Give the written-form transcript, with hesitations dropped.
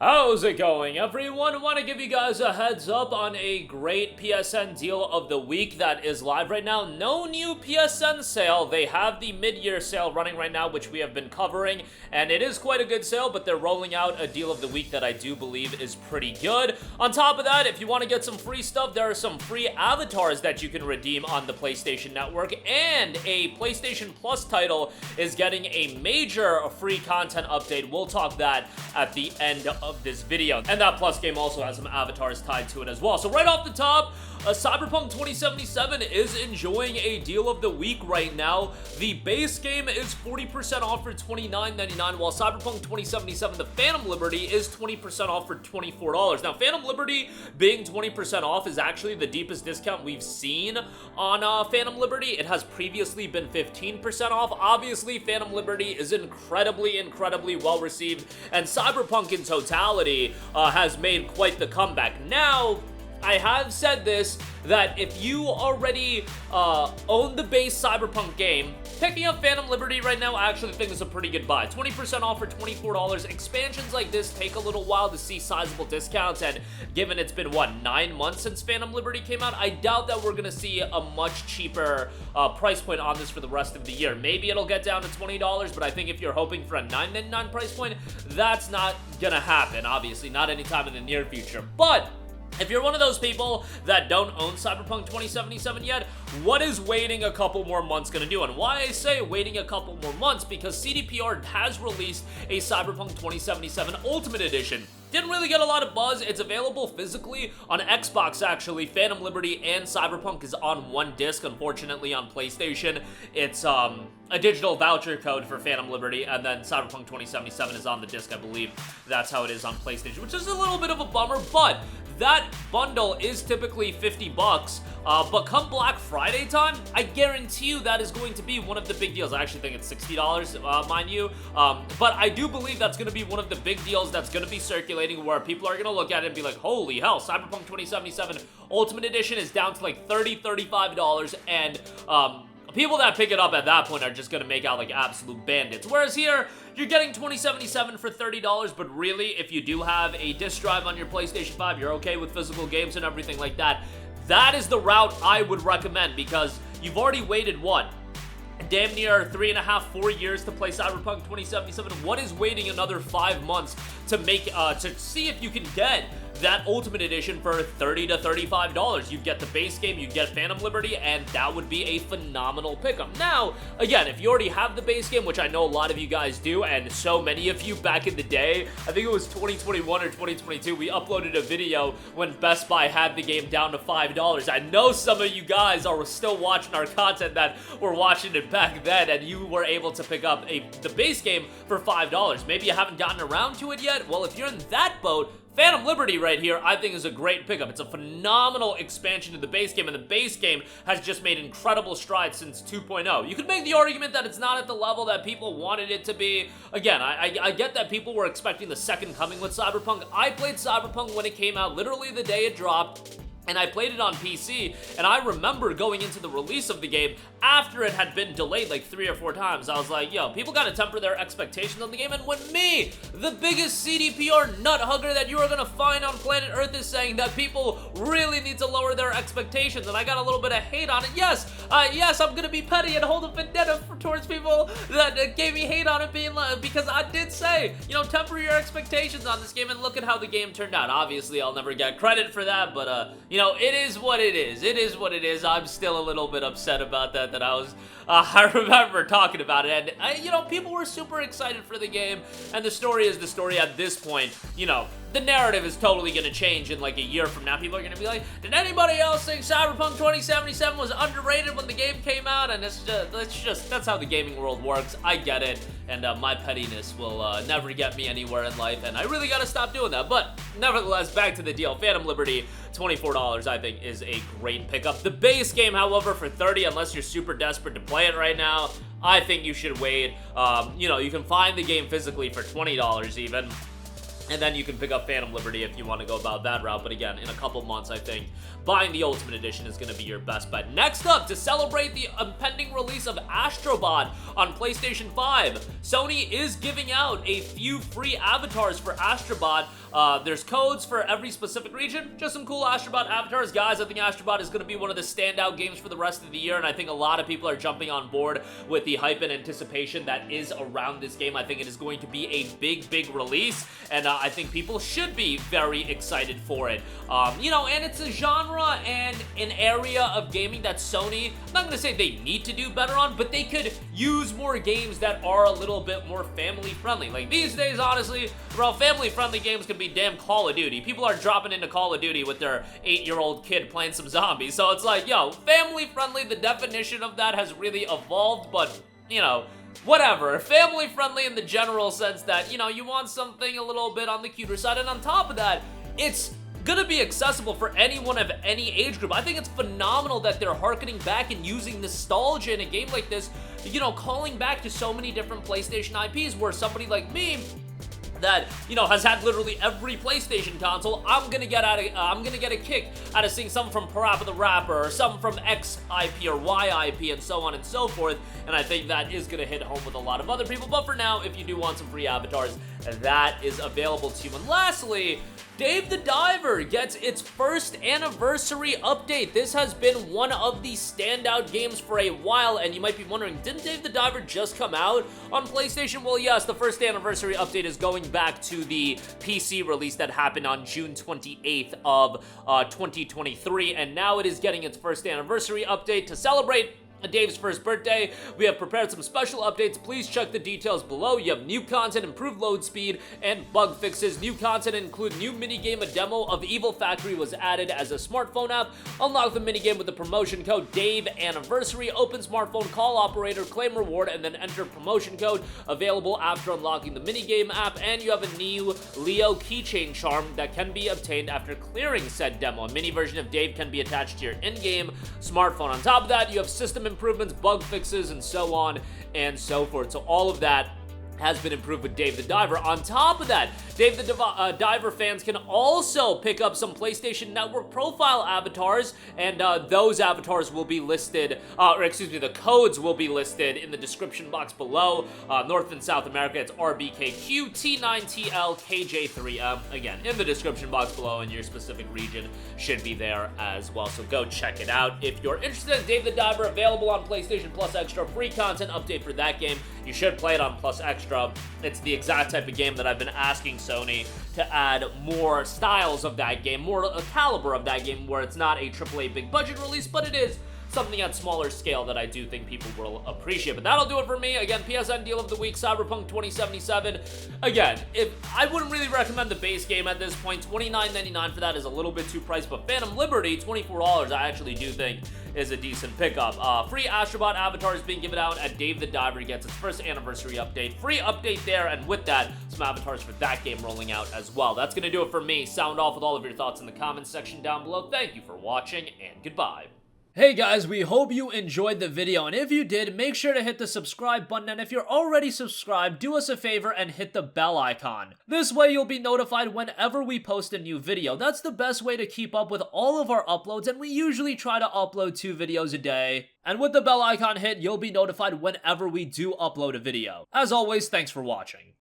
How's it going, everyone? I want to give you guys a heads up on a great PSN deal of the week that is live right now. No new PSN sale. They have the mid-year sale running right now, which we have been covering, and it is quite a good sale, but they're rolling out a deal of the week that I do believe is pretty good. On top of that, if you want to get some free stuff, there are some free avatars that you can redeem on the PlayStation Network, and a PlayStation Plus title is getting a major free content update. We'll talk that at the end of this video, and that Plus game also has some avatars tied to it as well. So right off the top, Cyberpunk 2077 is enjoying a deal of the week right now. The base game is 40% off for $29.99, while Cyberpunk 2077 The Phantom Liberty is 20% off for $24. Now, Phantom Liberty being 20% off is actually the deepest discount we've seen on Phantom Liberty. It has previously been 15% off. Obviously, Phantom Liberty is incredibly well received, and Cyberpunk in totality has made quite the comeback. Now, I have said this, that if you already own the base Cyberpunk game, picking up Phantom Liberty right now I actually think is a pretty good buy. 20% off for $24. Expansions like this take a little while to see sizable discounts, and given it's been, what, 9 months since Phantom Liberty came out, I doubt that we're going to see a much cheaper price point on this for the rest of the year. Maybe it'll get down to $20, but I think if you're hoping for a $9.99 price point, that's not going to happen, obviously, not anytime in the near future. But if you're one of those people that don't own Cyberpunk 2077 yet, what is waiting a couple more months going to do? And why I say waiting a couple more months, because CDPR has released a Cyberpunk 2077 Ultimate Edition. Didn't really get a lot of buzz. It's available physically on Xbox, actually. Phantom Liberty and Cyberpunk is on one disc. Unfortunately, on PlayStation, it's a digital voucher code for Phantom Liberty, and then Cyberpunk 2077 is on the disc, I believe. That's how it is on PlayStation, which is a little bit of a bummer, but that bundle is typically $50, but come Black Friday time, I guarantee you that is going to be one of the big deals. I actually think it's $60, mind you, but I do believe that's going to be one of the big deals that's going to be circulating, where people are going to look at it and be like, holy hell, Cyberpunk 2077 Ultimate Edition is down to like $30, $35, and people that pick it up at that point are just going to make out like absolute bandits. Whereas here, you're getting 2077 for $30, but really, if you do have a disc drive on your PlayStation 5, you're okay with physical games and everything like that, that is the route I would recommend, because you've already waited, what, damn near 3.5, 4 years to play Cyberpunk 2077. What is waiting another 5 months to make, to see if you can get that Ultimate Edition for $30 to $35? You get the base game, you get Phantom Liberty, and that would be a phenomenal pickup. Now, again, if you already have the base game, which I know a lot of you guys do, and so many of you back in the day, I think it was 2021 or 2022, we uploaded a video when Best Buy had the game down to $5. I know some of you guys are still watching our content that were watching it back then, and you were able to pick up the base game for $5. Maybe you haven't gotten around to it yet. Well, if you're in that boat, Phantom Liberty right here, I think, is a great pickup. It's a phenomenal expansion to the base game, and the base game has just made incredible strides since 2.0. You could make the argument that it's not at the level that people wanted it to be. Again, I get that people were expecting the second coming with Cyberpunk. I played Cyberpunk when it came out, literally the day it dropped, and I played it on PC, and I remember going into the release of the game after it had been delayed like 3 or 4 times. I was like, yo, people gotta temper their expectations on the game, and when me, the biggest CDPR nut hugger that you are gonna find on planet Earth, is saying that people really need to lower their expectations, and I got a little bit of hate on it, yes, I'm gonna be petty and hold a vendetta towards people that gave me hate on it, being like, because I did say, you know, temper your expectations on this game, and look at how the game turned out. Obviously, I'll never get credit for that, but, you know, it is what it is. It is what it is. I'm still a little bit upset about that I remember talking about it, and, you know, people were super excited for the game, and the story is the story at this point. You know, the narrative is totally going to change in like a year from now. People are going to be like, did anybody else think Cyberpunk 2077 was underrated when the game came out? And that's how the gaming world works. I get it, and my pettiness will never get me anywhere in life, and I really got to stop doing that. But nevertheless, back to the deal. Phantom Liberty, $24, I think, is a great pickup. The base game, however, for $30, unless you're super desperate to play it right now, I think you should wait. You know, you can find the game physically for $20 even. And then you can pick up Phantom Liberty if you want to go about that route. But again, in a couple months, I think buying the Ultimate Edition is going to be your best bet. Next up, to celebrate the impending release of Astrobot on PlayStation 5, Sony is giving out a few free avatars for Astrobot. There's codes for every specific region. Just some cool Astrobot avatars. Guys, I think Astrobot is going to be one of the standout games for the rest of the year, and I think a lot of people are jumping on board with the hype and anticipation that is around this game. I think it is going to be a big release, and I think people should be very excited for it. You know, and it's a genre and an area of gaming that Sony, I'm not going to say they need to do better on, but they could use more games that are a little bit more family friendly. Like these days, honestly, bro, family friendly games can be damn Call of Duty. People are dropping into Call of Duty with their 8-year-old kid playing some zombies. So it's like, yo, family friendly, the definition of that has really evolved, but, you know, whatever. Family friendly in the general sense that, you know, you want something a little bit on the cuter side, and on top of that, it's gonna be accessible for anyone of any age group. I think it's phenomenal that they're harkening back and using nostalgia in a game like this, you know, calling back to so many different PlayStation IPs where somebody like me that, you know, has had literally every PlayStation console, I'm gonna get a kick out of seeing some from Parappa the Rapper, or some from X IP or Y IP, and so on and so forth, and I think that is gonna hit home with a lot of other people. But for now, if you do want some free avatars, that is available to you. And lastly, Dave the Diver gets its first anniversary update. This has been one of the standout games for a while, and you might be wondering, didn't Dave the Diver just come out on PlayStation? Well, yes, the first anniversary update is going back to the PC release that happened on June 28th of 2023, and now it is getting its first anniversary update to celebrate Dave's first birthday. We have prepared some special updates. Please check the details below. You have new content, improved load speed, and bug fixes. New content include new minigame. A demo of Evil Factory was added as a smartphone app. Unlock the minigame with the promotion code Dave Anniversary. Open smartphone call operator, claim reward, and then enter promotion code. Available after unlocking the minigame app. And you have a new Leo keychain charm that can be obtained after clearing said demo. A mini version of Dave can be attached to your in-game smartphone. On top of that, you have system improvements, bug fixes, and so on and so forth. So all of that has been improved with Dave the Diver. On top of that, Dave the Diver fans can also pick up some PlayStation Network profile avatars, and those avatars will be listed, the codes will be listed in the description box below. North and South America, it's RBKQ, T9TL, KJ3M. Again, in the description box below, and your specific region should be there as well. So go check it out. If you're interested in Dave the Diver, available on PlayStation Plus Extra, free content update for that game. You should play it on Plus Extra. It's the exact type of game that I've been asking Sony to add more styles of that game, more caliber of that game, where it's not a AAA big budget release, but it is something at smaller scale that I do think people will appreciate. But that'll do it for me. Again, PSN Deal of the Week, Cyberpunk 2077. Again, I wouldn't really recommend the base game at this point. $29.99 for that is a little bit too priced, but Phantom Liberty, $24, I actually do think is a decent pickup. Free Astrobot avatars being given out, and Dave the Diver gets its first anniversary update. Free update there, and with that, some avatars for that game rolling out as well. That's going to do it for me. Sound off with all of your thoughts in the comments section down below. Thank you for watching, and goodbye. Hey guys, we hope you enjoyed the video, and if you did, make sure to hit the subscribe button, and if you're already subscribed, do us a favor and hit the bell icon. This way you'll be notified whenever we post a new video. That's the best way to keep up with all of our uploads, and we usually try to upload 2 videos a day. And with the bell icon hit, you'll be notified whenever we do upload a video. As always, thanks for watching.